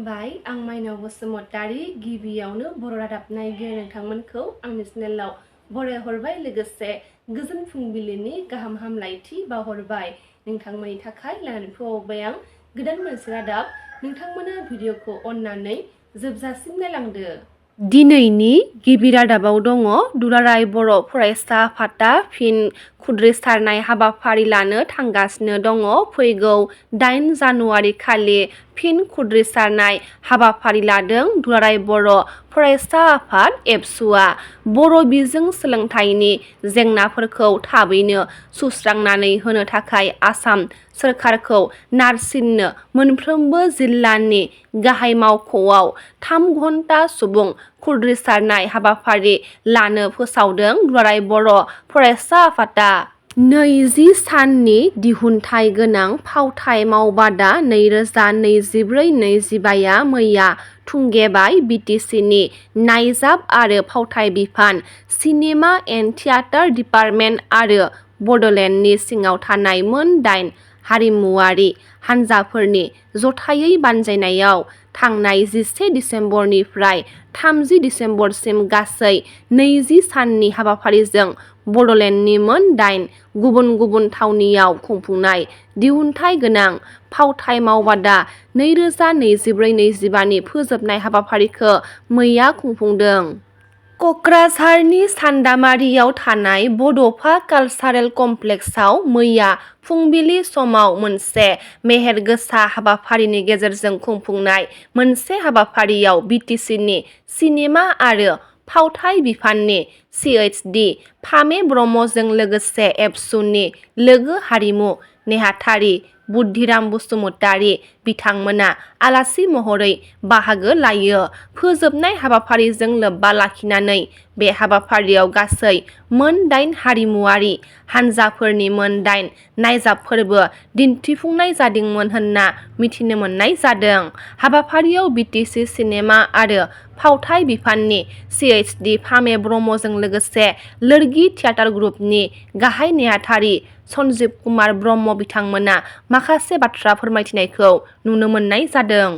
खुलुमबाय आं माइनाव बसुमतारी गिबियावनो बर' रादाब नायगिरि नोंथांमोनखौ आंनि चेनेलाव बरायहरबाय लोगोसे गोजोन फुंबिलिनि गाहाम हामलायथि बावहरबाय नोंथांमोननि थाखाय लानानै फैबाय आं गोदान मोनसे रादाब नोंथांमोना भिडिअखौ अननानै जोबजासिम नायलांदो। दिनैनि गिबि रादाबाव दङ दुलाराय बर' फरायसा आफादा फिन खुद्रिसारनाय हाबाफारि लानो थांगासिनो दङ। फैगौ 8 जानुवारि खालि फिन खुद्रिसारनाय हाबाफारि लादों दुलाराय बर' फरायसा आफाद एबसुआ। बर' बिजों सोलोंथाइनि जेंनाफोरखौ थाबैनो सुस्रांनानै होनो थाखाय आसाम सोरखारखौ नारसिननो मोनफ्रोमबो जिल्लानि गाहाय मावख'आव 3 घन्टा सुबुं खुद्रिसारनाय हाबाफारि लानो फोसावदों दुलाराय बर' फरायसा आफादा। 20 साननि दिहुनथाइ गोनां फावथाय मावबादा 2024-25 मैया थुंगेबाय। BTC-नि नायजाब आरो फावथाय बिफान, सिनेमा एन्ड थियेटार डिपार्टमेन्ट आरो बड'लेण्डनि सिङाव थानाय मोन 8 हारिमुआरि हानजाफोरनि जथायै बानजायनायाव थांनाय 11 दिसेम्बरनिफ्राय 30 दिसेम्बरसिम गासै 20 साननि हाबाफारिजों बड'लेण्डनि मोन 8 गुबुन गुबुन थावनियाव खुंफुंनाय दिहुनथाइ गोनां फावथाय मावबादा 2024-25 नि फोजोबनाय हाबाफारिखौ मैया खुंफुंदों। कक्राझारनि सान्दामारियाव थानाय बड'फा कालचारेल कमप्लेक्सआव मैया फुंबिलि समाव मोनसे मेहेरगोसा हाबाफारिनि गेजेरजों खुंफुंनाय मोनसे हाबाफारियाव BTC-नि सिनेमा आरो फावथाय बिफाननि CHD फामे ब्रह्मजों लोगोसे एबसुनि लोगो हारिमु नेहाथारि बुद्धिराम बसुमतारी बिथांमोना आलासि महरै बाहागो लायो। फोजोबनाय हाबाफारिजों लोब्बा लाखिनानै बे हाबाफारियाव गासै मोन 8 हारिमुआरि हानजाफोरनि मोन 8 नायजाबफोरबो दिन्थिफुंनाय जादोंमोन होनना मिथिनो मोननाय जादों। हाबाफारियाव BTC सिनेमा आरो फावथाय बिफाननि CHD फामे ब्रह्मजों लोगोसे लोरगि थियेटार ग्रुपनि गाहाय नेहाथारि सन्जीब कुमार ब्रह्म बिथांमोना माखासे बाथ्रा फोरमायथिनायखौ नुनो मोननाय जादों।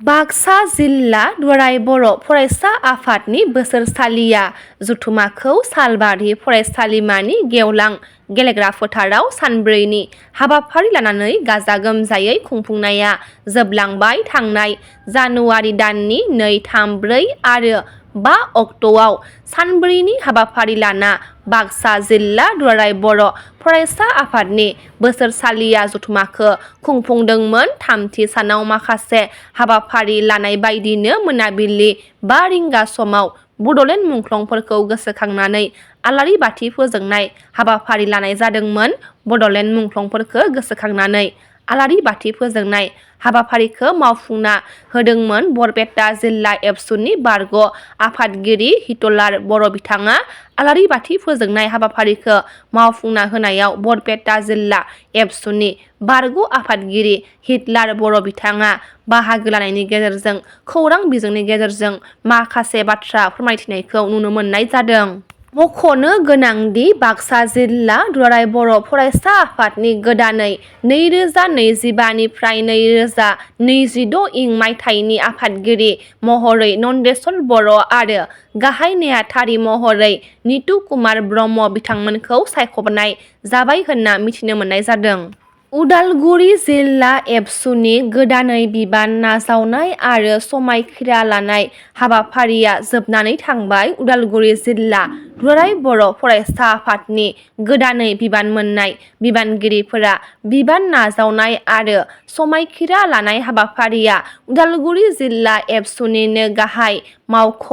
बाक्सा जिल्ला दुलाराय बर' फरायसा आफादनि बोसोरसालिया जथुमाखौ सालबारि फरायसालिमानि गेवलां गेलेग्रा फोथाराव सानब्रैनि हाबाफारि लानानै गाजा गोमजायै खुंफुंनाया जोबलांबाय। थांनाय जानुवारि दाननि 2, 3, 4 आरो 5 अक्ट'आव सानब्रैनि हाबाफारि लाना बाक्सा जिल्ला दुलाराय बर' फरायसा आफादनि बोसोरसालिया जथुमाखौ खुंफुंदोंमोन। थामथि सानाव माखासे हाबाफारि लानाय बायदिनो मोनाबिलि 5 रिंगा समाव बड'लेण्ड मुंख्लंफोरखौ गोसोखांनानै आलारि बाथि फोजोंनाय हाबाफारि लानाय जादोंमोन। बड'लेण्ड मुंख्लंफोरखौ गोसोखांनानै आलारि बाथि फोजोंनाय हाबाफारिखौ मावफुंना होदोंमोन बरपेटा जिल्ला एबसुनि बारग' आफादगिरि हिटलार बर' बिथाङा। आलारि बाथि फोजोंनाय हाबाफारिखौ मावफुंना होनायाव बरपेटा जिल्ला एबसुनि बारग' आफादगिरि हिटलार बर' बिथाङा बाहागो लानायनि गेजेरजों खौरां बिजोंनि गेजेरजों माखासे बाथ्रा फोरमायथिनायखौ नुनो मोननाय जादों। मख'नो गोनांदि बाक्सा जिल्ला दुलाराय बर' फरायसा आफादनि गोदानै 2025 2026 इं मायथाइनि आफादगिरि महरै नन्देस्वर बर' आरो गाहाय नेहाथारि महरै नितु कुमार ब्रह्म बिथांमोनखौ सायख'नाय जाबाय होनना मिथिनो मोननाय जादों। उदालगुरि जिल्ला एबसुनि गोदानै बिबान नाजावनाय आरो समायखिरा लानाय हाबाफारिया जोबनानै थांबाय। उदालगुरि जिल्ला दुलाराय बर' फरायसा आफादनि गोदानै बिबान मोननाय बिबानगिरिफोरा बिबान नाजावनाय आरो समायखिरा लानाय हाबाफारिया उदालगुरि जिल्ला एबसुनिनो गाहाय मावख'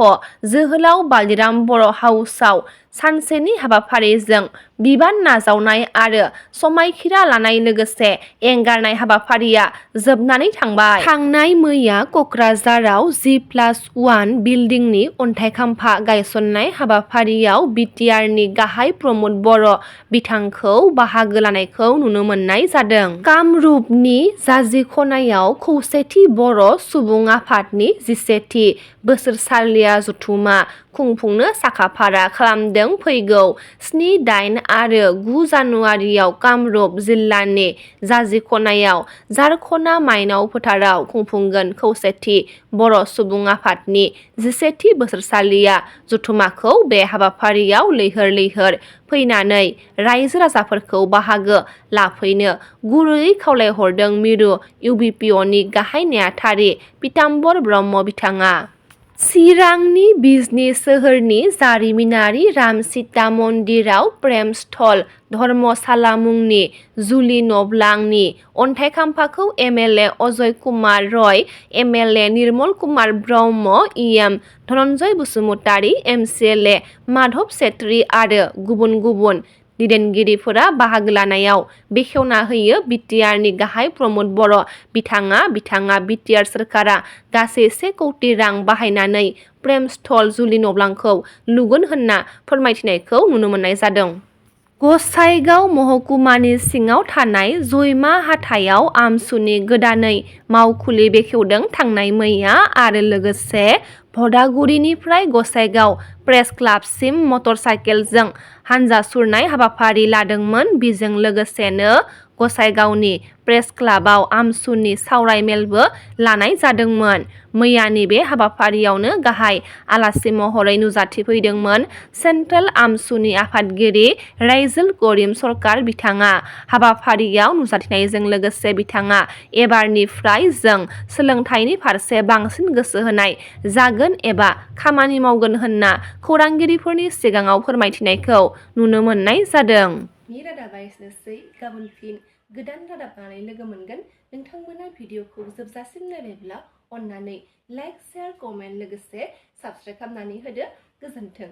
जोहोलाव बालिराम बर' हाउसआव सानसेनि हाबाफारिजों बिबान नाजावनाय आरो समायखिरा लानाय लोगोसे एंगारनाय हाबाफारिया जोबनानै थांबाय। थांनाय मैया कक्राझाराव G+1 बिल्डिंनि अन्थाइ खाम्फा गायसननाय हाबाफारियाव हाबाफारियाव बिटिआरनि गाहाय प्रमद बर' बिथांखौ बाहागो लानायखौ नुनो मोननाय जादों। कामरुपनि जाजि खनायाव खौसेथि बर' सुबुं आफादनि 11थि बोसोरसालिया जथुमा खुंफुंनो साखाफारा खालामदों। फैगौ 7, 8 आरो 9 जानुवारियाव कामरुप जिल्लानि जाजि खनायाव झारखना माइनाव फोथाराव खुंफुंगोन खौसेथि बर' सुबुं आफादनि 11थि बोसोरसालिया जथुमाखौ बे हाबाफारियाव लैहोर लैहोर फैनानै रायजो राजाफोरखौ बाहागो लाफैनो गुरैयै खावलायहरदों मिरु इउबिपिअनि गाहाय नेहाथारि पिताम्बर ब्रह्म बिथाङा। चिरांनि बिजनी सोहोरनि जारिमिनारि रामसीता मन्दिराव प्रेम स्थल धर्मशाला मुंनि जुलि नब्लांनि अन्थाइ खाम्फाखौ एमएलए अजय कुमार रय, MLA Nirmal Kumar Brahma, EM Dhananjay Basumatary, MCLA Madhav सेत्री आरो गुबुन गुबुन दैदेनगिरिफोरा बाहागो लानायाव बेखेवना होयो बिटिआरनि गाहाय प्रमद बर' बिथाङा बिटिआर सोरखारा गासै 1 कौटि रां बाहायनानै प्रेम स्थल जुलि नब्लांखौ लुगोन होनना फोरमायथिनायखौ नुनो मोननाय जादों। गसाइगाव महकुमानि सिङाव थानाय जयमा हाथायाव आमसुनि गोदानै मावखुलि बेखेवदों। थांनाय मैया आरो लोगोसे भदागुरिनिफ्राय गसाइगाव प्रेस क्लाबसिम मटर साइकेलजों हानजा सुरनाय हाबाफारि लादोंमोन। बेजों लोगोसेनो गसाइगावनि प्रेस क्लाबाव आमसुनि सावराय मेलबो लानाय जादोंमोन। मैयानि बे हाबाफारियावनो गाहाय आलासि महरै नुजाथिफैदोंमोन सेन्ट्रेल आमसुनि आफादगिरि राइजुल करिम सरकार बिथाङा। हाबाफारियाव नुजाथिनायजों लोगोसे बिथाङा एबारनिफ्राय जों सोलोंथाइनि फारसे बांसिन गोसो होनाय जागोन एबा खामानि मावगोन होनना खौरांगिरिफोरनि सिगाङाव फोरमायथिनायखौ नुनो मोननाय जादों। रादाबा एसेनोसै। गाबोन फिन गोदान रादाब लानानै लोगो मोनगोन। नोंथांमोना भिडिअखौ जोबजासिम नायबायब्ला अन्नानै लाइक, शेयार, कमेन्ट लोगोसे साबस्क्राइब खालामनानै होदो। गोजोन्थों।